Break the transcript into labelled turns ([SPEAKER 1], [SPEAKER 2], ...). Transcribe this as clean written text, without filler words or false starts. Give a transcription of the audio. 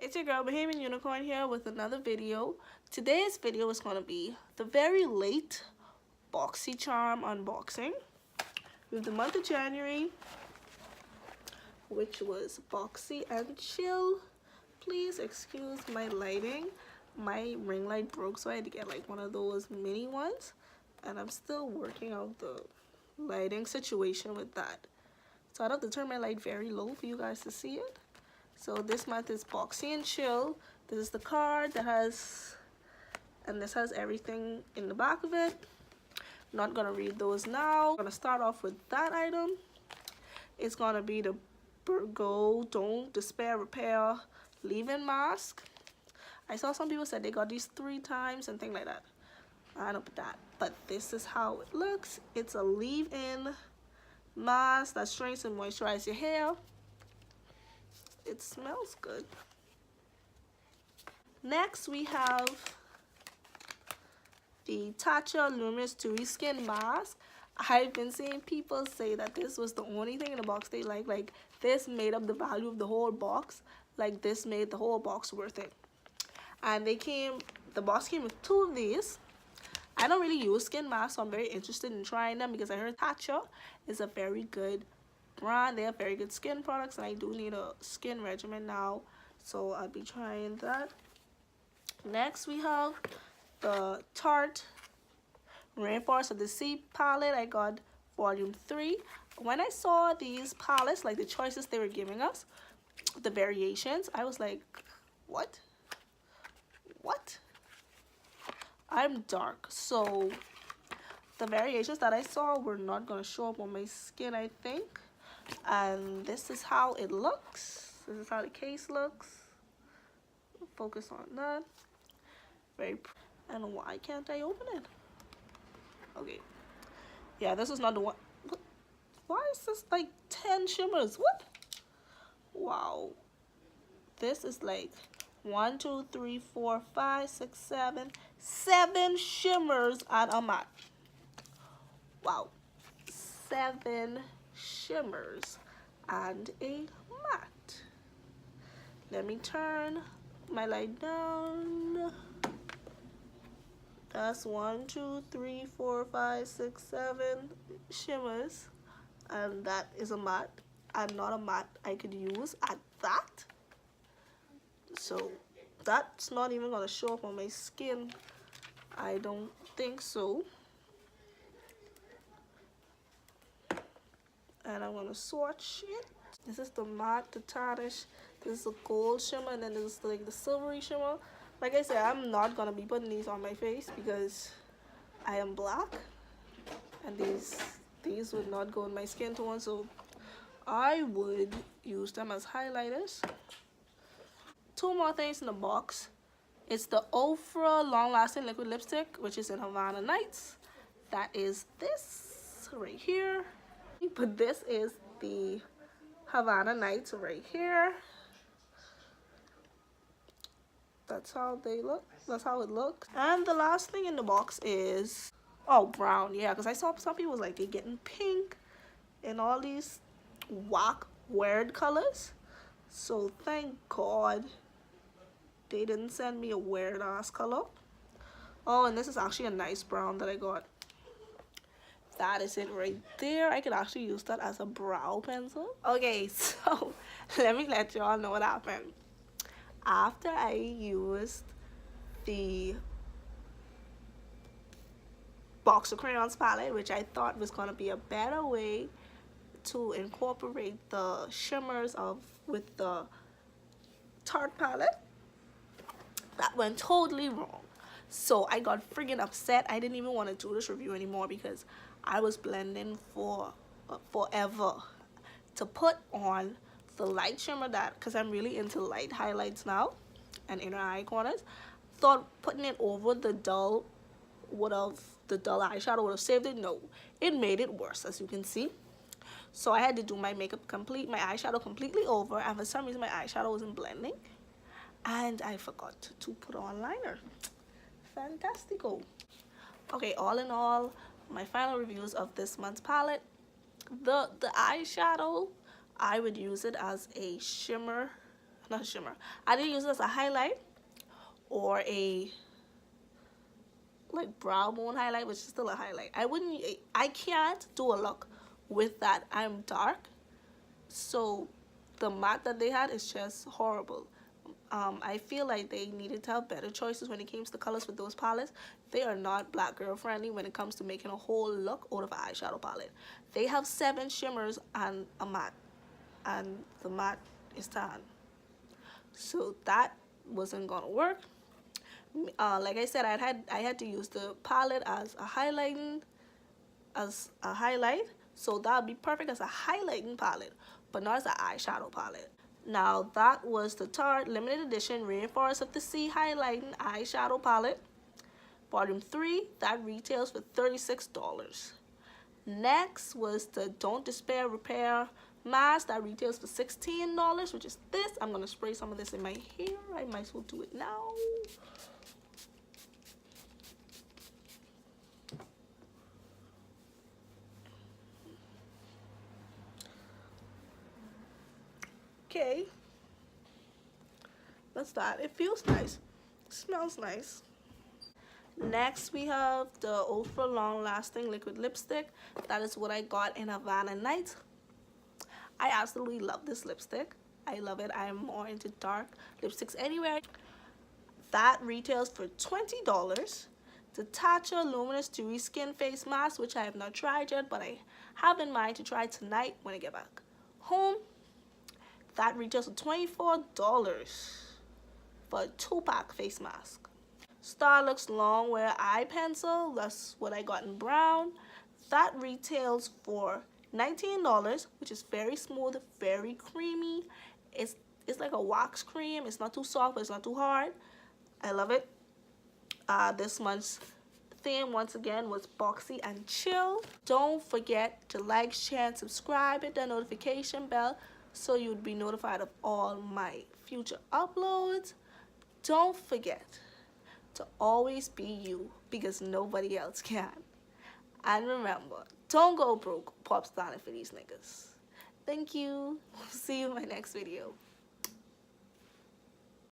[SPEAKER 1] It's your girl Bahamianunicorn here with another video. Today's video is going to be the very late Boxy Charm unboxing with the month of January, which was Boxy and Chill. Please excuse my lighting. My ring light broke, so I had to get like one of those mini ones, and I'm still working out the lighting situation with that. So I'd have to turn my light very low for you guys to see it. So this month is Boxy and Chill. This is the card that has, and this has everything in the back of it. Not gonna read those now. I'm gonna start off with that item. It's gonna be the Go Don't Despair Repair leave-in mask. I saw some people said they got these 3 times and things like that. I don't know about that, but this is how it looks. It's a leave-in mask that strengthens and moisturizes your hair. It smells good. Next we have the Tatcha Luminous Dewy Skin Mask. I've been seeing people say that this was the only thing in the box they like this made up the value of the whole box. Like this made the whole box worth it. And the box came with 2 of these. I don't really use skin masks, so I'm very interested in trying them because I heard Tatcha is a very good brand. They have very good skin products, and I do need a skin regimen now, so I'll be trying that. Next we have the Tarte Rainforest of the Sea palette. I got volume 3. When I saw these palettes, like the choices they were giving us, the variations, I was like, what? I'm dark, so the variations that I saw were not going to show up on my skin, I think. And this is how it looks. This is how the case looks. Focus on that. And why can't I open it? Okay. Yeah, this is not the one. Why is this like 10 shimmers? What? Wow. This is like 1, 2, 3, 4, 5, 6, 7 shimmers and a matte. Wow. 7 shimmers and a matte. Let me turn my light down. That's 1, 2, 3, 4, 5, 6, 7 shimmers, and that is a matte, and not a matte I could use at that. So that's not even gonna show up on my skin. I don't think so. And I'm gonna swatch it. This is the matte, the tarnish. This is the gold shimmer, and then this is like the silvery shimmer. Like I said, I'm not gonna be putting these on my face because I am black, and these would not go in my skin tone, so I would use them as highlighters. 2 more things in the box. It's the Ofra Long Lasting Liquid Lipstick, which is in Havana Nights. That is this right here. But this is the Havana Nights right here. That's how they look. That's how it looks. And the last thing in the box is, oh, brown. Yeah, because I saw some people was like they getting pink and all these whack weird colors. So thank God they didn't send me a weird ass color. Oh, and this is actually a nice brown that I got. That is it right there. I could actually use that as a brow pencil. Okay, so let me let y'all know what happened. After I used the Box of Crayons palette, which I thought was going to be a better way to incorporate the shimmers with the Tarte palette, that went totally wrong. So I got friggin' upset. I didn't even want to do this review anymore because I was blending for forever to put on the light shimmer, that because I'm really into light highlights now and inner eye corners. Thought putting it over the dull eyeshadow would have saved it. No, it made it worse, as you can see. So I had to do my eyeshadow completely over, and for some reason my eyeshadow wasn't blending, and I forgot to put on liner. Fantastico. Okay, all in all, my final reviews of this month's palette. The eyeshadow, I would use it as a shimmer not a shimmer. I didn't use it as a highlight or a like brow bone highlight, which is still a highlight. I can't do a look with that. I'm dark, so the matte that they had is just horrible. I feel like they needed to have better choices when it came to the colors with those palettes. They are not black girl friendly when it comes to making a whole look out of an eyeshadow palette. They have 7 shimmers and a matte, and the matte is tan, so that wasn't gonna work. Like I said, I had to use the palette as a highlight, so that would be perfect as a highlighting palette, but not as an eyeshadow palette. Now that was the Tarte limited edition Rainforest of the Sea highlighting eyeshadow palette, volume 3. That retails for $36. Next was the Don't Despair Repair mask that retails for $16, which is this. I'm gonna spray some of this in my hair. I might as well do it now. Okay, that's that. It feels nice, it smells nice. Next we have the ultra long lasting liquid lipstick. That is what I got in Havana Night. I absolutely love this lipstick. I love it. I'm more into dark lipsticks anyway. That retails for $20. The Tatcha Luminous Dewy Skin Face Mask, which I have not tried yet, but I have in mind to try tonight when I get back home. That retails for $24 for a 2-pack face mask. Starlux Longwear Eye Pencil, that's what I got in brown. That retails for $19, which is very smooth, very creamy. It's like a wax cream. It's not too soft, but it's not too hard. I love it. This month's theme once again was boxy and chill. Don't forget to like, share, and subscribe. Hit the notification bell so you'd be notified of all my future uploads. Don't forget to always be you, because nobody else can. And remember, don't go broke pop starting for these niggas. Thank you. See you in my next video.